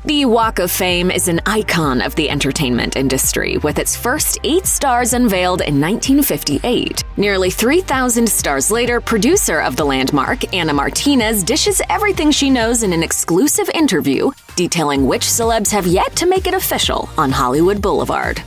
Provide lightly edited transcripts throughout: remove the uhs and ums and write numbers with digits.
The Walk of Fame is an icon of the entertainment industry, with its first 8 stars unveiled in 1958. Nearly 3,000 stars later, producer of the landmark, Anna Martinez, dishes everything she knows in an exclusive interview detailing which celebs have yet to make it official on Hollywood Boulevard.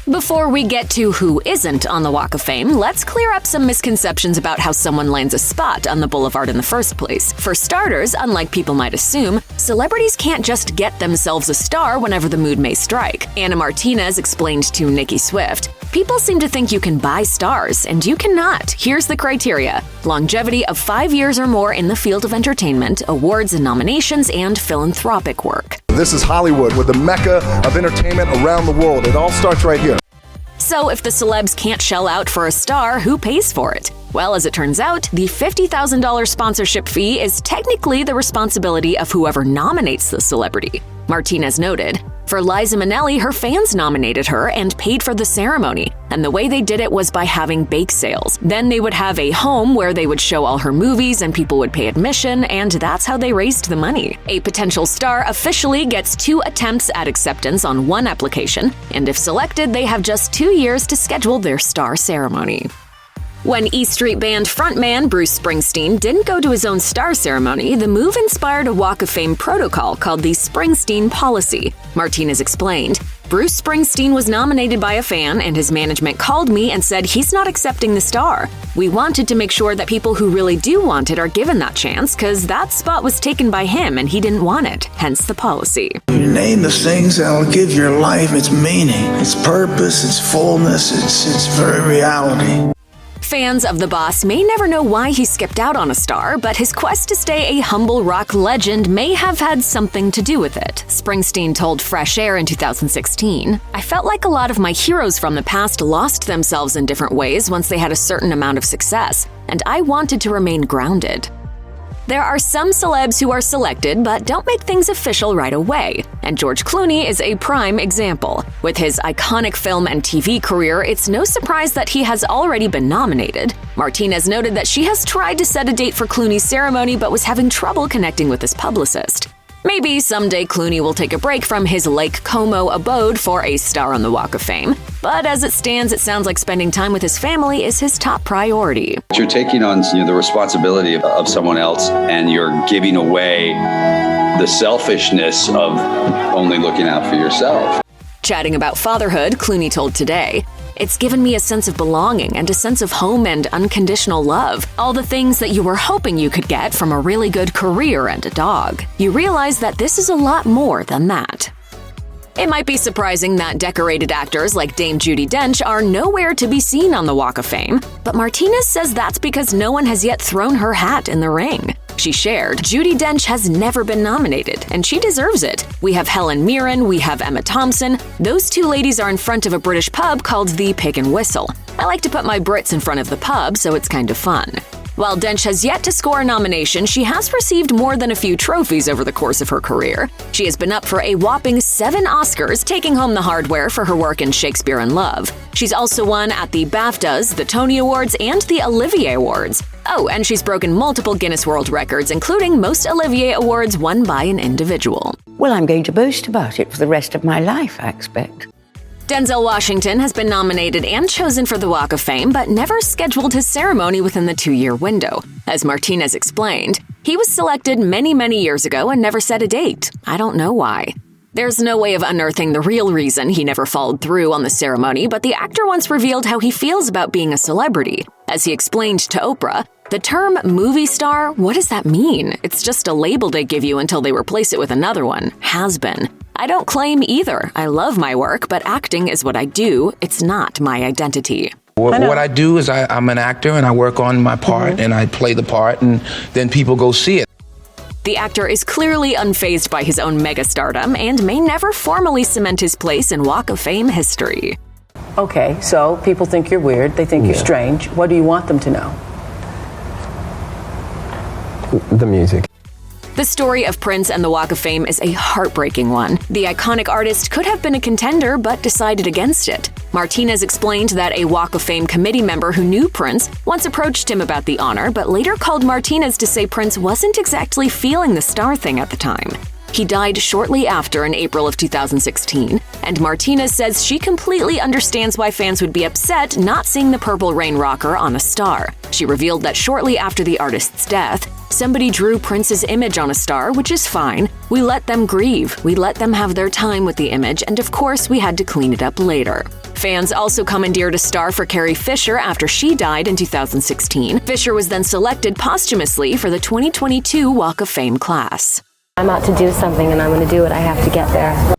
Before we get to who isn't on the Walk of Fame, let's clear up some misconceptions about how someone lands a spot on the boulevard in the first place. For starters, unlike people might assume, celebrities can't just get themselves a star whenever the mood may strike. Anna Martinez explained to Nicki Swift, "People seem to think you can buy stars, and you cannot. Here's the criteria: longevity of 5 years or more in the field of entertainment, awards and nominations, and philanthropic work." This is Hollywood, with the mecca of entertainment around the world. It all starts right here. So if the celebs can't shell out for a star, who pays for it? Well, as it turns out, the $50,000 sponsorship fee is technically the responsibility of whoever nominates the celebrity. Martinez noted, "For Liza Minnelli, her fans nominated her and paid for the ceremony, and the way they did it was by having bake sales. Then they would have a home where they would show all her movies and people would pay admission, and that's how they raised the money." A potential star officially gets 2 attempts at acceptance on one application, and if selected, they have just 2 years to schedule their star ceremony. When E Street Band frontman Bruce Springsteen didn't go to his own star ceremony, the move inspired a Walk of Fame protocol called the Springsteen Policy. Martinez explained, "Bruce Springsteen was nominated by a fan, and his management called me and said he's not accepting the star. We wanted to make sure that people who really do want it are given that chance, because that spot was taken by him and he didn't want it, hence the policy." You name the things that'll give your life its meaning, its purpose, its fullness, its very reality. Fans of the boss may never know why he skipped out on a star, but his quest to stay a humble rock legend may have had something to do with it. Springsteen told Fresh Air in 2016, "I felt like a lot of my heroes from the past lost themselves in different ways once they had a certain amount of success, and I wanted to remain grounded." There are some celebs who are selected but don't make things official right away, and George Clooney is a prime example. With his iconic film and TV career, it's no surprise that he has already been nominated. Martinez noted that she has tried to set a date for Clooney's ceremony but was having trouble connecting with his publicist. Maybe someday Clooney will take a break from his Lake Como abode for a star on the Walk of Fame, but as it stands, it sounds like spending time with his family is his top priority. You're taking on the responsibility of someone else, and you're giving away the selfishness of only looking out for yourself. Chatting about fatherhood, Clooney told Today, "It's given me a sense of belonging and a sense of home and unconditional love. All the things that you were hoping you could get from a really good career and a dog. You realize that this is a lot more than that." It might be surprising that decorated actors like Dame Judi Dench are nowhere to be seen on the Walk of Fame, but Martinez says that's because no one has yet thrown her hat in the ring. She shared, "Judi Dench has never been nominated, and she deserves it. We have Helen Mirren, we have Emma Thompson. Those 2 ladies are in front of a British pub called the Pig and Whistle. I like to put my Brits in front of the pub, so it's kind of fun." While Dench has yet to score a nomination, she has received more than a few trophies over the course of her career. She has been up for a whopping 7 Oscars, taking home the hardware for her work in Shakespeare in Love. She's also won at the BAFTAs, the Tony Awards, and the Olivier Awards. Oh, and she's broken multiple Guinness World Records, including most Olivier Awards won by an individual. Well, I'm going to boast about it for the rest of my life, I expect. Denzel Washington has been nominated and chosen for the Walk of Fame, but never scheduled his ceremony within the 2-year window. As Martinez explained, "He was selected many, many years ago and never set a date. I don't know why." There's no way of unearthing the real reason he never followed through on the ceremony, but the actor once revealed how he feels about being a celebrity. As he explained to Oprah, "The term movie star, what does that mean? It's just a label they give you until they replace it with another one. Has been. I don't claim either. I love my work, but acting is what I do. It's not my identity." What I do is I'm an actor, and I work on my part, and I play the part, and then people go see it. The actor is clearly unfazed by his own megastardom and may never formally cement his place in Walk of Fame history. Okay, so people think you're weird, they think you're strange. What do you want them to know? The music. The story of Prince and the Walk of Fame is a heartbreaking one. The iconic artist could have been a contender, but decided against it. Martinez explained that a Walk of Fame committee member who knew Prince once approached him about the honor, but later called Martinez to say Prince wasn't exactly feeling the star thing at the time. He died shortly after in April of 2016, and Martinez says she completely understands why fans would be upset not seeing the Purple Rain rocker on a star. She revealed that shortly after the artist's death, somebody drew Prince's image on a star, which is fine. We let them grieve. We let them have their time with the image, and of course, we had to clean it up later. Fans also commandeered a star for Carrie Fisher after she died in 2016. Fisher was then selected posthumously for the 2022 Walk of Fame class. I'm out to do something and I'm going to do it. I have to get there.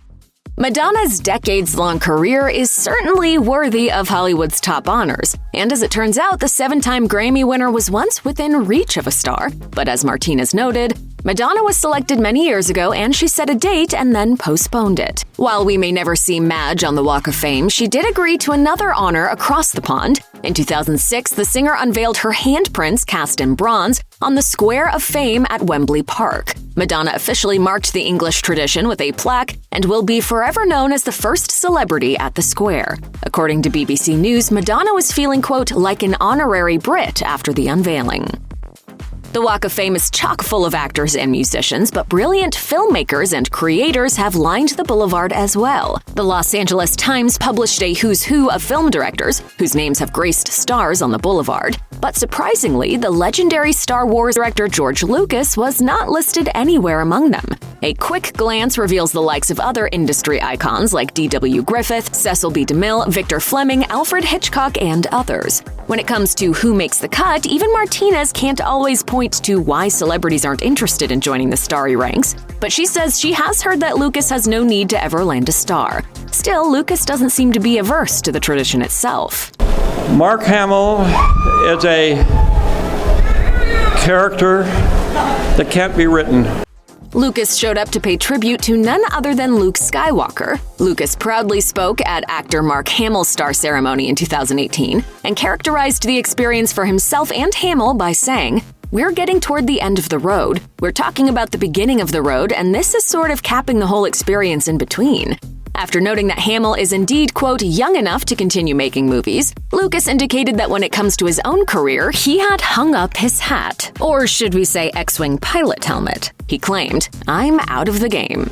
Madonna's decades-long career is certainly worthy of Hollywood's top honors, and as it turns out, the 7-time Grammy winner was once within reach of a star. But as Martinez noted, Madonna was selected many years ago and she set a date and then postponed it. While we may never see Madge on the Walk of Fame, she did agree to another honor across the pond. In 2006, the singer unveiled her handprints cast in bronze on the Square of Fame at Wembley Park. Madonna officially marked the English tradition with a plaque and will be forever known as the first celebrity at the square. According to BBC News, Madonna was feeling, quote, like an honorary Brit after the unveiling. The Walk of Fame is chock full of actors and musicians, but brilliant filmmakers and creators have lined the boulevard as well. The Los Angeles Times published a who's who of film directors whose names have graced stars on the boulevard. But surprisingly, the legendary Star Wars director George Lucas was not listed anywhere among them. A quick glance reveals the likes of other industry icons like D.W. Griffith, Cecil B. DeMille, Victor Fleming, Alfred Hitchcock, and others. When it comes to who makes the cut, even Martinez can't always point to why celebrities aren't interested in joining the starry ranks, but she says she has heard that Lucas has no need to ever land a star. Still, Lucas doesn't seem to be averse to the tradition itself. Mark Hamill is a character that can't be written. Lucas showed up to pay tribute to none other than Luke Skywalker. Lucas proudly spoke at actor Mark Hamill's star ceremony in 2018 and characterized the experience for himself and Hamill by saying, "We're getting toward the end of the road. We're talking about the beginning of the road, and this is sort of capping the whole experience in between." After noting that Hamill is indeed, quote, young enough to continue making movies, Lucas indicated that when it comes to his own career, he had hung up his hat. Or should we say X-Wing pilot helmet. He claimed, "I'm out of the game."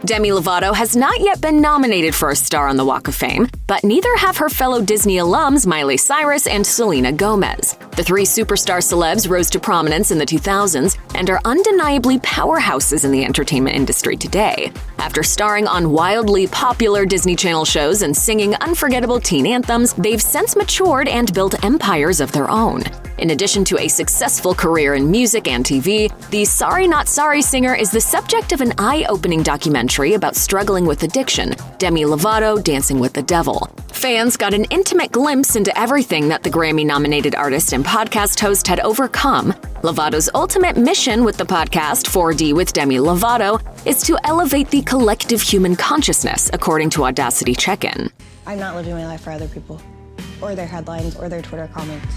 Demi Lovato has not yet been nominated for a star on the Walk of Fame, but neither have her fellow Disney alums Miley Cyrus and Selena Gomez. The three superstar celebs rose to prominence in the 2000s and are undeniably powerhouses in the entertainment industry today. After starring on wildly popular Disney Channel shows and singing unforgettable teen anthems, they've since matured and built empires of their own. In addition to a successful career in music and TV, the Sorry Not Sorry singer is the subject of an eye-opening documentary about struggling with addiction, Demi Lovato Dancing with the Devil. Fans got an intimate glimpse into everything that the Grammy-nominated artist and podcast host had overcome. Lovato's ultimate mission with the podcast 4D with Demi Lovato is to elevate the collective human consciousness, according to Audacity Check-In. I'm not living my life for other people, or their headlines, or their Twitter comments.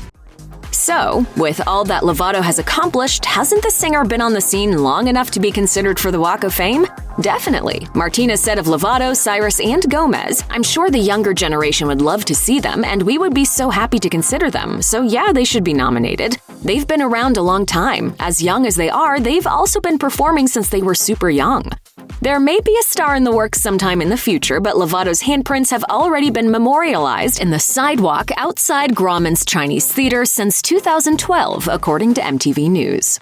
So, with all that Lovato has accomplished, hasn't the singer been on the scene long enough to be considered for the Walk of Fame? Definitely. Martinez said of Lovato, Cyrus, and Gomez, "I'm sure the younger generation would love to see them, and we would be so happy to consider them. So yeah, they should be nominated. They've been around a long time. As young as they are, they've also been performing since they were super young." There may be a star in the works sometime in the future, but Lovato's handprints have already been memorialized in the sidewalk outside Grauman's Chinese Theater since 2012, according to MTV News.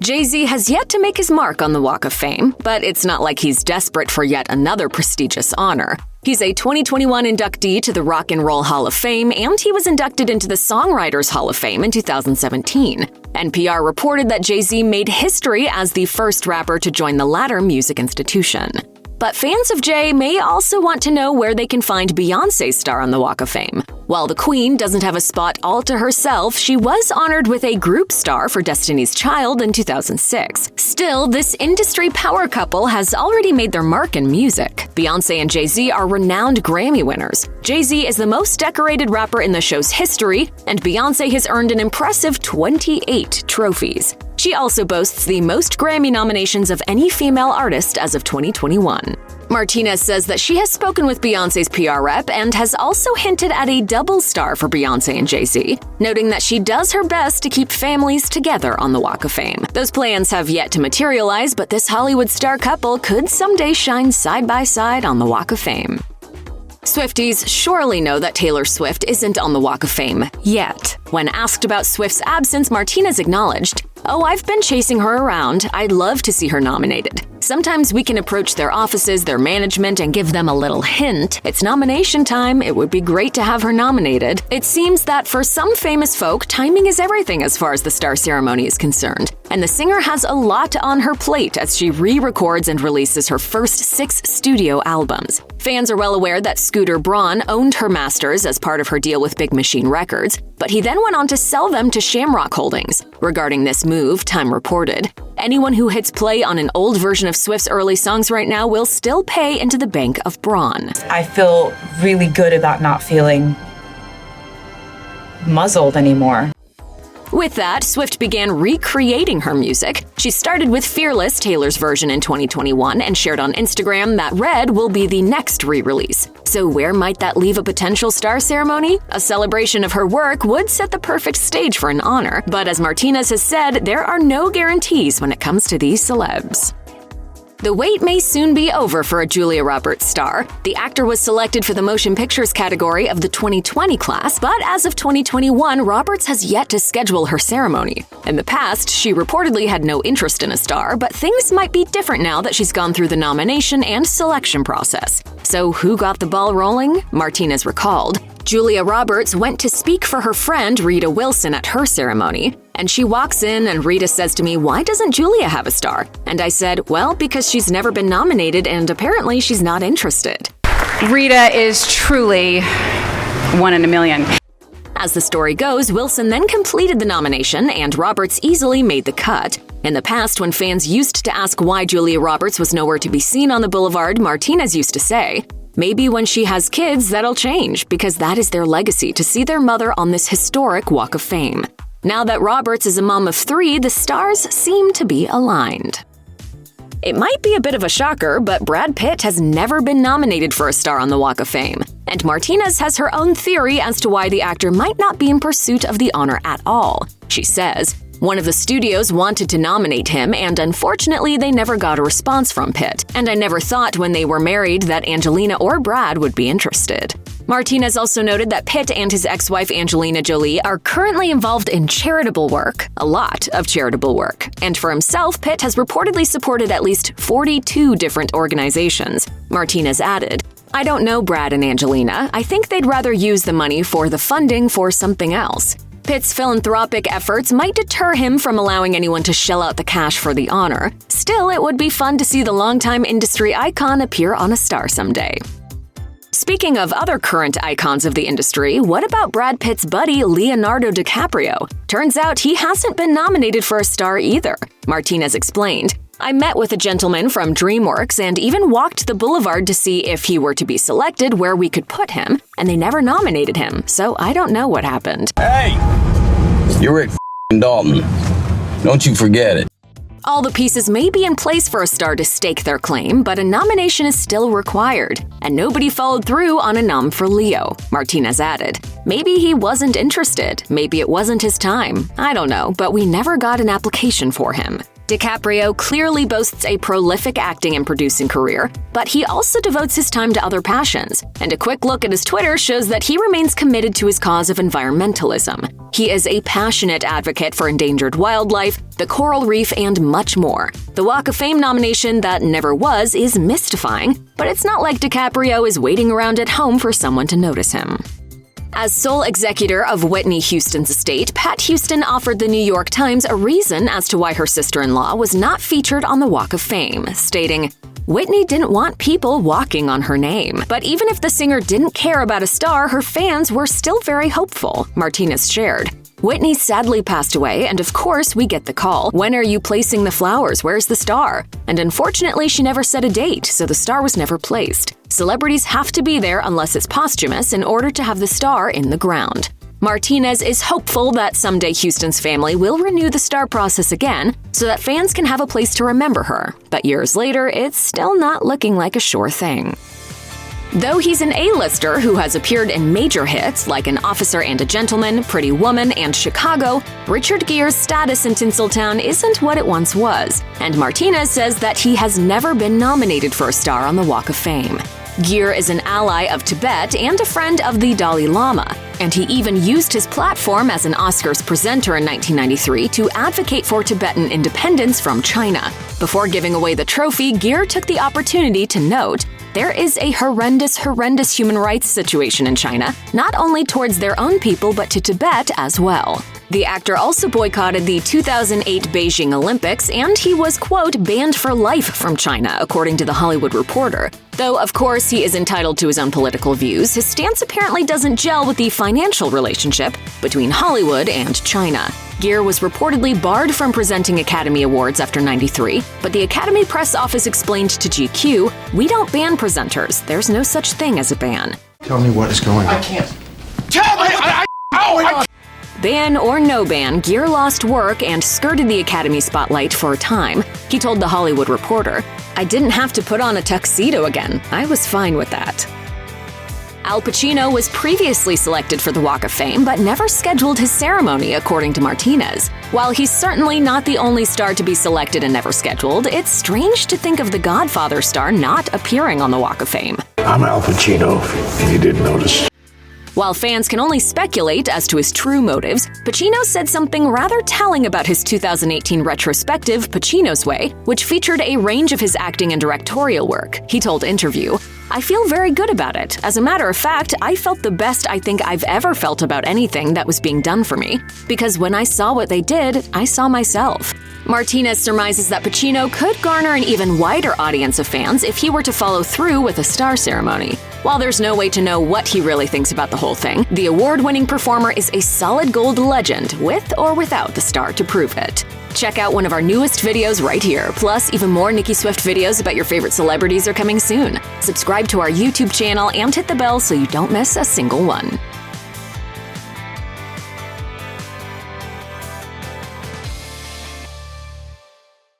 Jay-Z has yet to make his mark on the Walk of Fame, but it's not like he's desperate for yet another prestigious honor. He's a 2021 inductee to the Rock and Roll Hall of Fame, and he was inducted into the Songwriters Hall of Fame in 2017. NPR reported that Jay-Z made history as the first rapper to join the latter music institution. But fans of Jay may also want to know where they can find Beyoncé's star on the Walk of Fame. While the Queen doesn't have a spot all to herself, she was honored with a group star for Destiny's Child in 2006. Still, this industry power couple has already made their mark in music. Beyoncé and Jay-Z are renowned Grammy winners. Jay-Z is the most decorated rapper in the show's history, and Beyoncé has earned an impressive 28 trophies. She also boasts the most Grammy nominations of any female artist as of 2021. Martinez says that she has spoken with Beyoncé's PR rep and has also hinted at a double star for Beyoncé and Jay-Z, noting that she does her best to keep families together on the Walk of Fame. Those plans have yet to materialize, but this Hollywood star couple could someday shine side by side on the Walk of Fame. Swifties surely know that Taylor Swift isn't on the Walk of Fame yet. When asked about Swift's absence, Martinez acknowledged, "Oh, I've been chasing her around. I'd love to see her nominated. Sometimes we can approach their offices, their management, and give them a little hint. It's nomination time. It would be great to have her nominated." It seems that for some famous folk, timing is everything as far as the star ceremony is concerned. And the singer has a lot on her plate as she re-records and releases her first 6 studio albums. Fans are well aware that Scooter Braun owned her masters as part of her deal with Big Machine Records, but he then went on to sell them to Shamrock Holdings. Regarding this move, Time reported, "Anyone who hits play on an old version of Swift's early songs right now will still pay into the bank of Braun." I feel really good about not feeling muzzled anymore. With that, Swift began recreating her music. She started with Fearless, Taylor's version in 2021, and shared on Instagram that Red will be the next re-release. So where might that leave a potential star ceremony? A celebration of her work would set the perfect stage for an honor, but as Martinez has said, there are no guarantees when it comes to these celebs. The wait may soon be over for a Julia Roberts star. The actor was selected for the Motion Pictures category of the 2020 class, but as of 2021, Roberts has yet to schedule her ceremony. In the past, she reportedly had no interest in a star, but things might be different now that she's gone through the nomination and selection process. So who got the ball rolling? Martinez recalled, "Julia Roberts went to speak for her friend Rita Wilson at her ceremony. And she walks in and Rita says to me, 'Why doesn't Julia have a star?' And I said, 'Well, because she's never been nominated and apparently she's not interested.'" Rita is truly one in a million. As the story goes, Wilson then completed the nomination and Roberts easily made the cut. In the past, when fans used to ask why Julia Roberts was nowhere to be seen on the boulevard, Martinez used to say, "Maybe when she has kids, that'll change, because that is their legacy, to see their mother on this historic Walk of Fame." Now that Roberts is a mom of 3, the stars seem to be aligned. It might be a bit of a shocker, but Brad Pitt has never been nominated for a star on the Walk of Fame. And Martinez has her own theory as to why the actor might not be in pursuit of the honor at all. She says, "One of the studios wanted to nominate him, and unfortunately they never got a response from Pitt. And I never thought when they were married that Angelina or Brad would be interested." Martinez also noted that Pitt and his ex-wife Angelina Jolie are currently involved in charitable work, a lot of charitable work. And for himself, Pitt has reportedly supported at least 42 different organizations. Martinez added, "I don't know Brad and Angelina. I think they'd rather use the money for the funding for something else." Pitt's philanthropic efforts might deter him from allowing anyone to shell out the cash for the honor. Still, it would be fun to see the longtime industry icon appear on a star someday. Speaking of other current icons of the industry, what about Brad Pitt's buddy Leonardo DiCaprio? Turns out he hasn't been nominated for a star either. Martinez explained, "I met with a gentleman from DreamWorks and even walked the boulevard to see if he were to be selected where we could put him, and they never nominated him, so I don't know what happened." Hey! You're Rick Dalton. Don't you forget it. All the pieces may be in place for a star to stake their claim, but a nomination is still required. And nobody followed through on a nom for Leo, Martinez added. Maybe he wasn't interested. Maybe it wasn't his time. I don't know, but we never got an application for him. DiCaprio clearly boasts a prolific acting and producing career, but he also devotes his time to other passions. And a quick look at his Twitter shows that he remains committed to his cause of environmentalism. He is a passionate advocate for endangered wildlife, the coral reef, and much more. The Walk of Fame nomination that never was is mystifying, but it's not like DiCaprio is waiting around at home for someone to notice him. As sole executor of Whitney Houston's estate, Pat Houston offered the New York Times a reason as to why her sister-in-law was not featured on the Walk of Fame, stating, "Whitney didn't want people walking on her name. But even if the singer didn't care about a star, her fans were still very hopeful," Martinez shared. "Whitney sadly passed away, and of course we get the call, 'When are you placing the flowers? Where's the star?' And unfortunately she never set a date, so the star was never placed. Celebrities have to be there unless it's posthumous in order to have the star in the ground." Martinez is hopeful that someday Houston's family will renew the star process again so that fans can have a place to remember her. But years later, it's still not looking like a sure thing. Though he's an A-lister who has appeared in major hits like An Officer and a Gentleman, Pretty Woman, and Chicago, Richard Gere's status in Tinseltown isn't what it once was, and Martinez says that he has never been nominated for a star on the Walk of Fame. Gere is an ally of Tibet and a friend of the Dalai Lama, and he even used his platform as an Oscars presenter in 1993 to advocate for Tibetan independence from China. Before giving away the trophy, Gere took the opportunity to note, "There is a horrendous human rights situation in China, not only towards their own people but to Tibet as well." The actor also boycotted the 2008 Beijing Olympics, and he was, quote, banned for life from China, according to The Hollywood Reporter. Though, of course, he is entitled to his own political views, his stance apparently doesn't gel with the financial relationship between Hollywood and China. Gere was reportedly barred from presenting Academy Awards after '93, but the Academy press office explained to GQ, "We don't ban presenters. There's no such thing as a ban." Tell me what is going on. I can't. Tell me! Ban or no ban, Gere lost work and skirted the Academy spotlight for a time. He told The Hollywood Reporter, "I didn't have to put on a tuxedo again. I was fine with that." Al Pacino was previously selected for the Walk of Fame, but never scheduled his ceremony, according to Martinez. While he's certainly not the only star to be selected and never scheduled, it's strange to think of the Godfather star not appearing on the Walk of Fame. I'm Al Pacino, if you didn't notice. While fans can only speculate as to his true motives, Pacino said something rather telling about his 2018 retrospective, Pacino's Way, which featured a range of his acting and directorial work. He told Interview, "I feel very good about it. As a matter of fact, I felt the best I think I've ever felt about anything that was being done for me. Because when I saw what they did, I saw myself." Martinez surmises that Pacino could garner an even wider audience of fans if he were to follow through with a star ceremony. While there's no way to know what he really thinks about the whole thing, the award-winning performer is a solid gold legend, with or without the star to prove it. Check out one of our newest videos right here. Plus, even more Nicki Swift videos about your favorite celebrities are coming soon. Subscribe to our YouTube channel and hit the bell so you don't miss a single one.